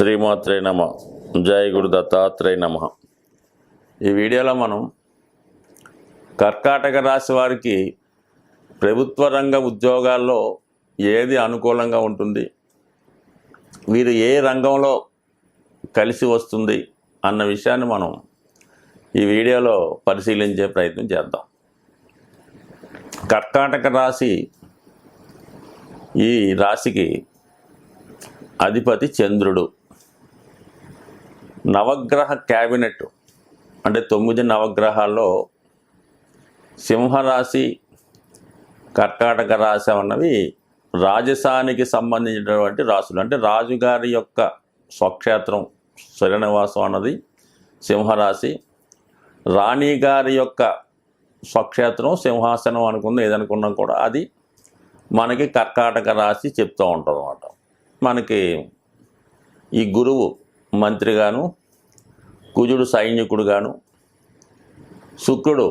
శ్రీమాత్రే నమ. జై గురు దత్తాత్రేయ నమ. ఈ వీడియోలో మనం కర్కాటక రాశి వారికి ప్రభుత్వ రంగ ఉద్యోగాల్లో ఏది అనుకూలంగా ఉంటుంది, వీరు ఏ రంగంలో కలిసి వస్తుంది అన్న విషయాన్ని మనం ఈ వీడియోలో పరిశీలించే ప్రయత్నం చేద్దాం. కర్కాటక రాశి, ఈ రాశికి అధిపతి చంద్రుడు. నవగ్రహ క్యాబినెట్ అంటే 9 నవగ్రహాల్లో సింహరాశి, కర్కాటక రాశి అన్నవి రాజసానికి సంబంధించినటువంటి రాశులు. అంటే రాజుగారి యొక్క స్వక్షేత్రం స్థిరనివాసం అన్నది సింహరాశి, రాణి గారి యొక్క స్వక్షేత్రం సింహాసనం అనుకున్న ఏదనుకున్నా కూడా అది మనకి కర్కాటక రాశి చెప్తూ ఉంటాం అన్నమాట. మనకి ఈ గురువు మంత్రిగాను, కుజుడు సైనికుడుగాను, శుక్రుడు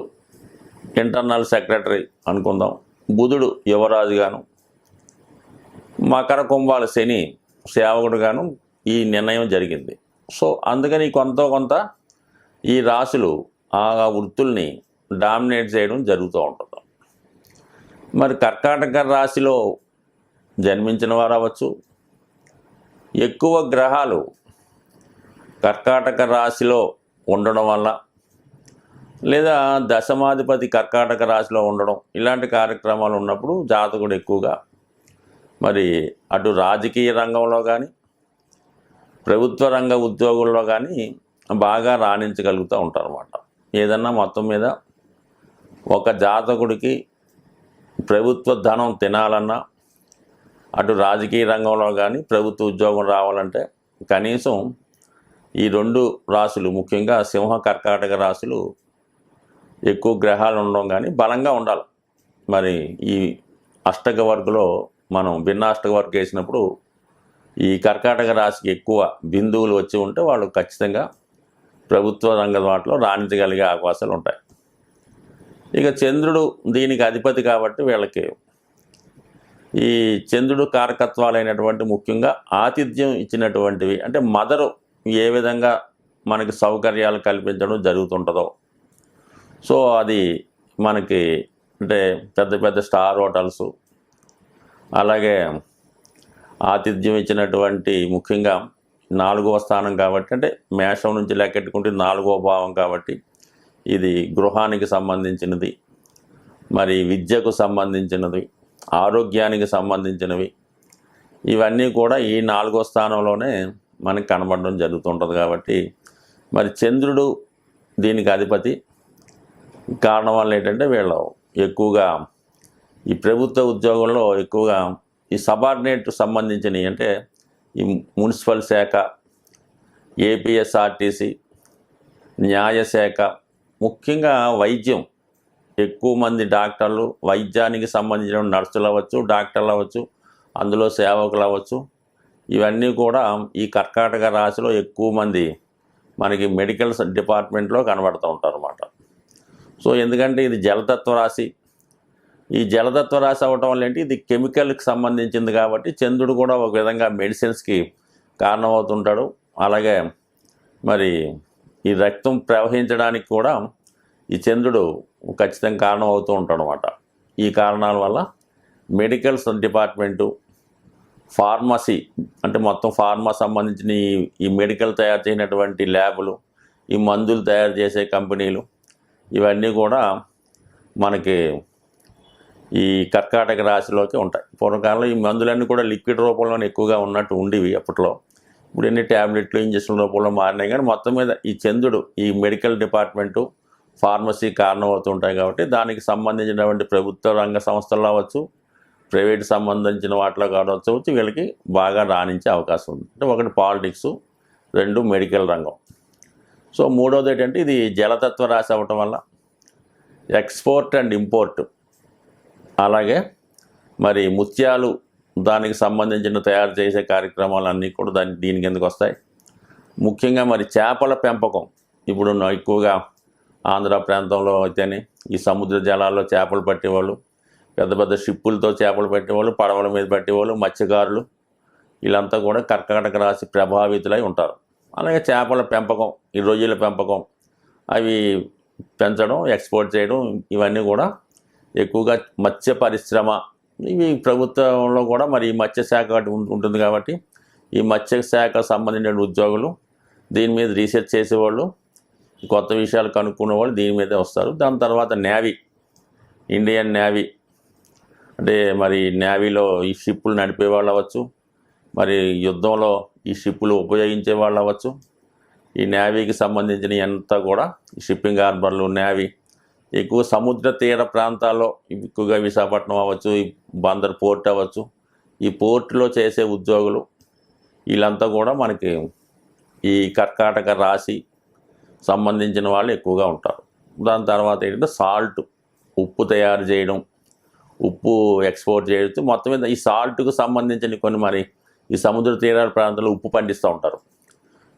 ఇంటర్నల్ సెక్రటరీ అనుకుందాం, బుధుడు యువరాజుగాను, మకర కుంభాల శని సేవకుడుగాను ఈ నిర్ణయం జరిగింది. సో అందుకని కొంత ఈ రాశులు ఆ వృత్తుల్ని డామినేట్ చేయడం జరుగుతూ ఉంటుంది. మరి కర్కాటక రాశిలో జన్మించిన వారు అవ్వచ్చు, ఎక్కువ గ్రహాలు కర్కాటక రాశిలో ఉండడం వల్ల, లేదా దశమాధిపతి కర్కాటక రాశిలో ఉండడం, ఇలాంటి కార్యక్రమాలు ఉన్నప్పుడు జాతకుడు ఎక్కువగా మరి అటు రాజకీయ రంగంలో కానీ ప్రభుత్వ రంగ ఉద్యోగుల్లో కానీ బాగా రాణించగలుగుతూ ఉంటారన్నమాట. ఏదన్నా మొత్తం మీద ఒక జాతకుడికి ప్రభుత్వ ధనం తినాలన్నా, అటు రాజకీయ రంగంలో కానీ ప్రభుత్వ ఉద్యోగం రావాలంటే కనీసం ఈ 2 రాశులు, ముఖ్యంగా సింహ కర్కాటక రాశులు ఎక్కువ గ్రహాలు ఉండడం కానీ బలంగా ఉండాలి. మరి ఈ అష్టక వర్గలో మనం భిన్నాష్టక వర్గ వేసినప్పుడు ఈ కర్కాటక రాశికి ఎక్కువ బిందువులు వచ్చి ఉంటే వాళ్ళు ఖచ్చితంగా ప్రభుత్వ రంగ వాటిలో రాణించగలిగే అవకాశాలు ఉంటాయి. ఇక చంద్రుడు దీనికి అధిపతి కాబట్టి వీళ్ళకి ఈ చంద్రుడు కారకత్వాలైనటువంటి ముఖ్యంగా ఆతిథ్యం ఇచ్చినటువంటివి, అంటే మదరు ఏ విధంగా మనకి సౌకర్యాలు కల్పించడం జరుగుతుంటుందో, సో అది మనకి అంటే పెద్ద పెద్ద స్టార్ హోటల్స్, అలాగే ఆతిథ్యం ఇచ్చినటువంటి ముఖ్యంగా 4వ స్థానం కాబట్టి, అంటే మేషం నుంచి లెక్కెట్టుకుంటే 4వ భావం కాబట్టి ఇది గృహానికి సంబంధించినది, మరి విద్యకు సంబంధించినది, ఆరోగ్యానికి సంబంధించినవి, ఇవన్నీ కూడా ఈ 4వ స్థానంలోనే మనకి కనబడడం జరుగుతుంటుంది. కాబట్టి మరి చంద్రుడు దీనికి అధిపతి కారణం వల్ల ఏంటంటే వీళ్ళు ఎక్కువగా ఈ ప్రభుత్వ ఉద్యోగంలో ఎక్కువగా ఈ సబార్డినేట్ సంబంధించినవి, అంటే ఈ మున్సిపల్ శాఖ, ఏపీఎస్ఆర్టీసీ, న్యాయశాఖ, ముఖ్యంగా వైద్యం, ఎక్కువ మంది డాక్టర్లు, వైద్యానికి సంబంధించిన నర్సులు అవ్వచ్చు, డాక్టర్లు అవ్వచ్చు, అందులో సేవకులు అవ్వచ్చు, ఇవన్నీ కూడా ఈ కర్కాటక రాశిలో ఎక్కువ మంది మనకి మెడికల్ డిపార్ట్మెంట్లో కనబడుతూ ఉంటారు అన్నమాట. సో ఎందుకంటే ఇది జలతత్వ రాశి, ఈ జలతత్వ రాశి అవ్వటం వల్ల ఏంటి, ఇది కెమికల్కి సంబంధించింది కాబట్టి చంద్రుడు కూడా ఒక విధంగా మెడిసిన్స్కి కారణమవుతుంటాడు. అలాగే మరి ఈ రక్తం ప్రవహించడానికి కూడా ఈ చంద్రుడు ఖచ్చితంగా కారణం అవుతూ ఉంటాడు అన్నమాట. ఈ కారణాల వల్ల మెడికల్ డిపార్ట్మెంటు, ఫార్మసీ అంటే మొత్తం ఫార్మా సంబంధించిన ఈ మెడికల్ తయారు చేయనటువంటి ల్యాబులు, ఈ మందులు తయారు చేసే కంపెనీలు, ఇవన్నీ కూడా మనకి ఈ కర్కాటక రాశిలోకి ఉంటాయి. పూర్వకాలంలో ఈ మందులన్నీ కూడా లిక్విడ్ రూపంలోనే ఎక్కువగా ఉన్నట్టు ఉండేవి అప్పట్లో. ఇప్పుడు ఎన్ని ట్యాబ్లెట్లు, ఇంజక్షన్ రూపంలో మారినాయి. కానీ మొత్తం మీద ఈ చంద్రుడు ఈ మెడికల్ డిపార్ట్మెంటు, ఫార్మసీ కారణం అవుతుంటాయి. కాబట్టి దానికి సంబంధించినటువంటి ప్రభుత్వ రంగ సంస్థల్లో అవ్వచ్చు, ప్రైవేట్ సంబంధించిన వాటిలో కావచ్చు, వీళ్ళకి బాగా రాణించే అవకాశం ఉంది. అంటే ఒకటి పాలిటిక్స్, 2 మెడికల్ రంగం. సో మూడోది ఏంటంటే ఇది జలతత్వ రాశి అవ్వటం వల్ల ఎక్స్పోర్ట్ అండ్ ఇంపోర్ట్, అలాగే మరి ముత్యాలు, దానికి సంబంధించిన తయారు చేసే కార్యక్రమాలన్నీ కూడా దీని కిందకు వస్తాయి. ముఖ్యంగా మరి చేపల పెంపకం, ఇప్పుడు ఎక్కువగా ఆంధ్ర ప్రాంతంలో అయితేనే ఈ సముద్ర జలాల్లో చేపలు పట్టేవాళ్ళు, పెద్ద పెద్ద షిప్పులతో చేపలు పట్టేవాళ్ళు, పడవల మీద పట్టేవాళ్ళు, మత్స్యకారులు, వీళ్ళంతా కూడా కర్కాటక రాశి ప్రభావితులై ఉంటారు. అలాగే చేపల పెంపకం, ఈ రొయ్యల పెంపకం, అవి పెంచడం, ఎక్స్పోర్ట్ చేయడం, ఇవన్నీ కూడా ఎక్కువగా మత్స్య పరిశ్రమ, ఇవి ప్రభుత్వంలో కూడా మరి ఈ మత్స్యశాఖ ఉంటుంది కాబట్టి ఈ మత్స్యశాఖ సంబంధించిన ఉద్యోగులు, దీని మీద రీసెర్చ్ చేసేవాళ్ళు, కొత్త విషయాలు కనుక్కునే వాళ్ళు దీని మీదే వస్తారు. దాని తర్వాత నేవీ, ఇండియన్ నేవీ, అంటే మరి నేవీలో ఈ షిప్పులు నడిపే వాళ్ళు అవ్వచ్చు, మరి యుద్ధంలో ఈ షిప్పులు ఉపయోగించే వాళ్ళు అవ్వచ్చు. ఈ నేవీకి సంబంధించిన అంతా కూడా షిప్పింగ్ హార్బర్లు, నేవీ ఎక్కువ సముద్ర తీర ప్రాంతాల్లో, ఎక్కువగా విశాఖపట్నం అవ్వచ్చు, ఈ బందర్ పోర్ట్ అవ్వచ్చు, ఈ పోర్టులో చేసే ఉద్యోగులు వీళ్ళంతా కూడా మనకి ఈ కర్కాటక రాశి సంబంధించిన వాళ్ళు ఎక్కువగా ఉంటారు. దాని తర్వాత ఏంటంటే సాల్ట్, ఉప్పు తయారు చేయడం, ఉప్పు ఎక్స్పోర్ట్ చేయొచ్చు. మొత్తం మీద ఈ సాల్ట్కు సంబంధించిన కొన్ని మరి ఈ సముద్ర తీరాల ప్రాంతాల్లో ఉప్పు పండిస్తూ ఉంటారు.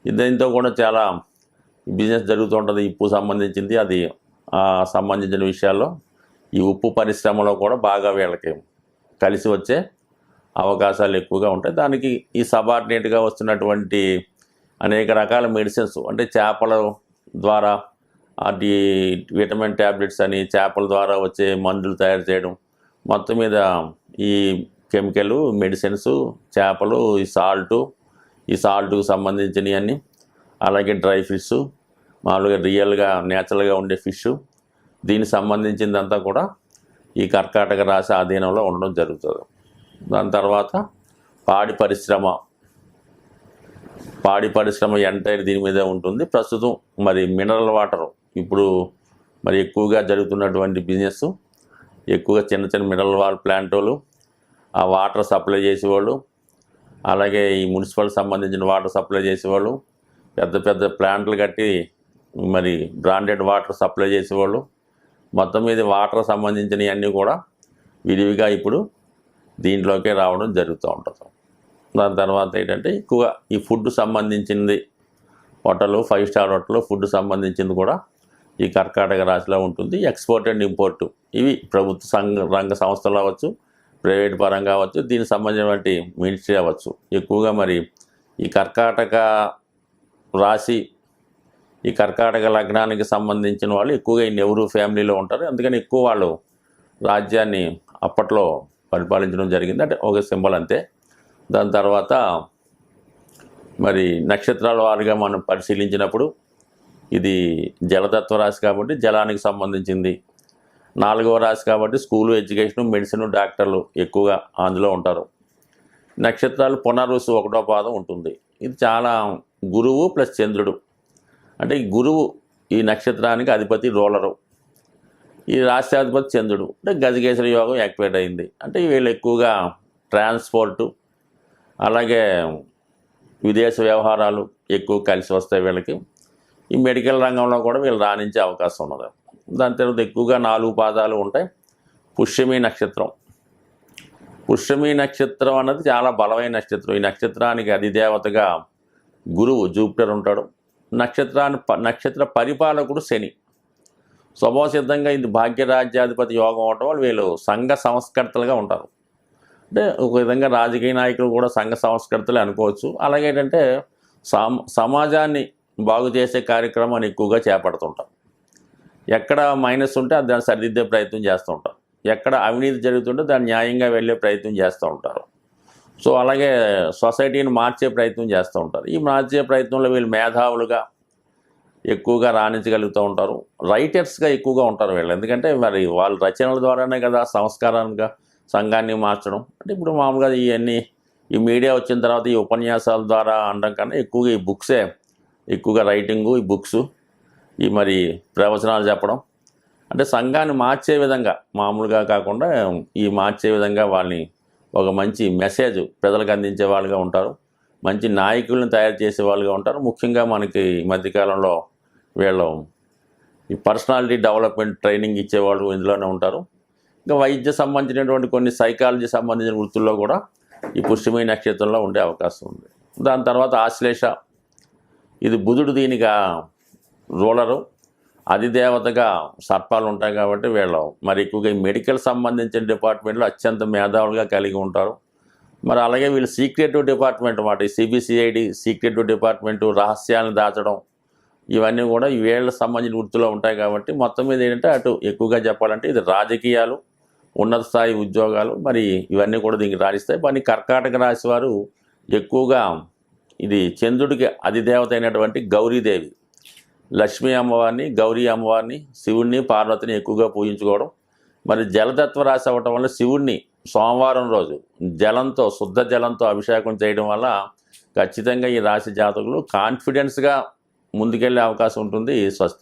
దీంతో కూడా చాలా బిజినెస్ జరుగుతూ ఉంటుంది. ఉప్పు సంబంధించింది, అది సంబంధించిన విషయాల్లో ఈ ఉప్పు పరిశ్రమలో కూడా బాగా వీళ్ళకి కలిసి వచ్చే అవకాశాలు ఎక్కువగా ఉంటాయి. దానికి ఈ సబార్డినేట్గా వస్తున్నటువంటి అనేక రకాల మెడిసిన్స్, అంటే చేపల ద్వారా అది విటమిన్ ట్యాబ్లెట్స్ అని, చేపల ద్వారా వచ్చే మందులు తయారు చేయడం, మొత్తం మీద ఈ కెమికల్ మెడిసిన్స్, చేపలు, ఈ సాల్ట్కు సంబంధించినవి అన్నీ, అలాగే డ్రై ఫిష్, మామూలుగా రియల్గా నేచురల్గా ఉండే ఫిష్, దీనికి సంబంధించిందంతా కూడా ఈ కర్కాటక రాశి ఆధీనంలో ఉండడం జరుగుతుంది. దాని తర్వాత పాడి పరిశ్రమ ఎంటైర్ దీని మీదే ఉంటుంది. ప్రస్తుతం మరి మినరల్ వాటర్ ఇప్పుడు మరి ఎక్కువగా జరుగుతున్నటువంటి బిజినెస్, ఎక్కువగా చిన్న చిన్న మినరల్ వాటర్ ప్లాంట్ వాళ్ళు, ఆ వాటర్ సప్లై చేసేవాళ్ళు, అలాగే ఈ మున్సిపల్ సంబంధించిన వాటర్ సప్లై చేసేవాళ్ళు, పెద్ద పెద్ద ప్లాంట్లు కట్టి మరి బ్రాండెడ్ వాటర్ సప్లై చేసేవాళ్ళు, మొత్తం మీద వాటర్ సంబంధించినవి అన్నీ కూడా విరివిగా ఇప్పుడు దీంట్లోకే రావడం జరుగుతూ ఉంటుంది. దాని తర్వాత ఏంటంటే ఎక్కువ ఈ ఫుడ్ సంబంధించింది, హోటలు, 5 స్టార్ హోటల్ ఫుడ్ సంబంధించింది కూడా ఈ కర్కాటక రాశిలో ఉంటుంది. ఎక్స్పోర్ట్ అండ్ ఇంపోర్టు, ఇవి ప్రభుత్వ రంగ సంస్థలు అవ్వచ్చు, ప్రైవేట్ పరంగా అవ్వచ్చు, దీనికి సంబంధించినటువంటి మినిస్ట్రీ అవ్వచ్చు. ఎక్కువగా మరి ఈ కర్కాటక రాశి, ఈ కర్కాటక లగ్నానికి సంబంధించిన వాళ్ళు ఎక్కువగా ఈ నెహ్రూ ఫ్యామిలీలో ఉంటారు. అందుకని ఎక్కువ వాళ్ళు రాజ్యాన్ని అప్పట్లో పరిపాలించడం జరిగింది, అంటే ఒక సింబల్ అంతే. దాని తర్వాత మరి నక్షత్రాల వారిగా మనం పరిశీలించినప్పుడు ఇది జలతత్వ రాశి కాబట్టి జలానికి సంబంధించింది. 4వ రాశి కాబట్టి స్కూలు, ఎడ్యుకేషను, మెడిసిన్, డాక్టర్లు ఎక్కువగా అందులో ఉంటారు. నక్షత్రాలు పునర్వసు 1వ పాదం ఉంటుంది. ఇది చాలా గురువు ప్లస్ చంద్రుడు, అంటే ఈ గురువు ఈ నక్షత్రానికి అధిపతి, రోలరు. ఈ రాష్ట్రాధిపతి చంద్రుడు, అంటే గజకేసరి యోగం యాక్టివేట్ అయింది. అంటే వీళ్ళు ఎక్కువగా ట్రాన్స్పోర్టు, అలాగే విదేశ వ్యవహారాలు ఎక్కువ కలిసి వస్తాయి వీళ్ళకి. ఈ మెడికల్ రంగంలో కూడా వీళ్ళు రాణించే అవకాశం ఉన్నది. దాని తర్వాత ఎక్కువగా 4 పాదాలు ఉంటాయి. పుష్యమి నక్షత్రం. పుష్యమి నక్షత్రం అన్నది చాలా బలమైన నక్షత్రం. ఈ నక్షత్రానికి అధిదేవతగా గురువు జూపిటర్ ఉంటాడు. నక్షత్ర పరిపాలకుడు శని. స్వభావ సిద్ధంగా ఇది భాగ్యరాజ్యాధిపతి యోగం అవటం వల్ల వీళ్ళు సంఘ సంస్కర్తలుగా ఉంటారు. అంటే ఒక విధంగా రాజకీయ నాయకులు కూడా సంఘ సంస్కర్తలే అనుకోవచ్చు. అలాగే ఏంటంటే సమాజాన్ని బాగు చేసే కార్యక్రమాన్ని ఎక్కువగా చేపడుతుంటారు. ఎక్కడ మైనస్ ఉంటే దాన్ని సరిదిద్దే ప్రయత్నం చేస్తూ ఉంటారు. ఎక్కడ అవినీతి జరుగుతుంటే దాన్ని న్యాయంగా వెళ్ళే ప్రయత్నం చేస్తూ ఉంటారు. సో అలాగే సొసైటీని మార్చే ప్రయత్నం చేస్తూ ఉంటారు. ఈ మార్చే ప్రయత్నంలో వీళ్ళు మేధావులుగా ఎక్కువగా రాణించగలుగుతూ ఉంటారు. రైటర్స్గా ఎక్కువగా ఉంటారు వీళ్ళు. ఎందుకంటే మరి వాళ్ళ రచనల ద్వారానే కదా సంస్కారంగా సంఘాన్ని మార్చడం. అంటే ఇప్పుడు మామూలుగా ఇవన్నీ ఈ మీడియా వచ్చిన తర్వాత ఈ ఉపన్యాసాల ద్వారా అనడం కన్నా ఎక్కువగా ఈ బుక్సే, ఎక్కువగా రైటింగు, ఈ బుక్స్, ఈ మరి ప్రవచనాలు చెప్పడం, అంటే సంఘాన్ని మార్చే విధంగా, మామూలుగా కాకుండా ఈ మార్చే విధంగా వాళ్ళని ఒక మంచి మెసేజ్ ప్రజలకు అందించే వాళ్ళుగా ఉంటారు. మంచి నాయకులను తయారు చేసే వాళ్ళుగా ఉంటారు. ముఖ్యంగా మనకి ఈ మధ్యకాలంలో వీళ్ళు ఈ పర్సనాలిటీ డెవలప్మెంట్ ట్రైనింగ్ ఇచ్చేవాళ్ళు ఇందులోనే ఉంటారు. ఇంకా వైద్య సంబంధించినటువంటి కొన్ని సైకాలజీ సంబంధించిన వృత్తుల్లో కూడా ఈ పుష్యమి నక్షత్రంలో ఉండే అవకాశం ఉంది. దాని తర్వాత ఆశ్లేష, ఇది బుధుడు దీనిగా రూలరు, అధిదేవతగా సర్పాలు ఉంటాయి కాబట్టి వీళ్ళు మరి ఎక్కువగా ఈ మెడికల్ సంబంధించిన డిపార్ట్మెంట్లో అత్యంత మేధావులుగా కలిగి ఉంటారు. మరి అలాగే వీళ్ళు సీక్రెటివ్ డిపార్ట్మెంట్ అన్నమాట. ఈ సిబిసిఐడి సీక్రెటివ్ డిపార్ట్మెంటు, రహస్యాలను దాచడం, ఇవన్నీ కూడా ఈ వీళ్ళకి సంబంధించిన వృత్తిలో ఉంటాయి. కాబట్టి మొత్తం మీద ఏంటంటే అటు ఎక్కువగా చెప్పాలంటే ఇది రాజకీయాలు, ఉన్నత స్థాయి ఉద్యోగాలు, మరి ఇవన్నీ కూడా దీనికి రాణిస్తాయి. మరి కర్కాటక రాశి వారు ఎక్కువగా ఇది చంద్రుడికి అధిదేవత అయినటువంటి గౌరీదేవి, లక్ష్మీ అమ్మవారిని, గౌరీ అమ్మవారిని, శివుణ్ణి, పార్వతిని ఎక్కువగా పూజించుకోవడం. మరి జలతత్వ రాశి అవ్వటం వల్ల శివుణ్ణి సోమవారం రోజు జలంతో, శుద్ధ జలంతో అభిషేకం చేయడం వల్ల ఖచ్చితంగా ఈ రాశి జాతకులు కాన్ఫిడెన్స్గా ముందుకెళ్ళే అవకాశం ఉంటుంది. స్వస్తి.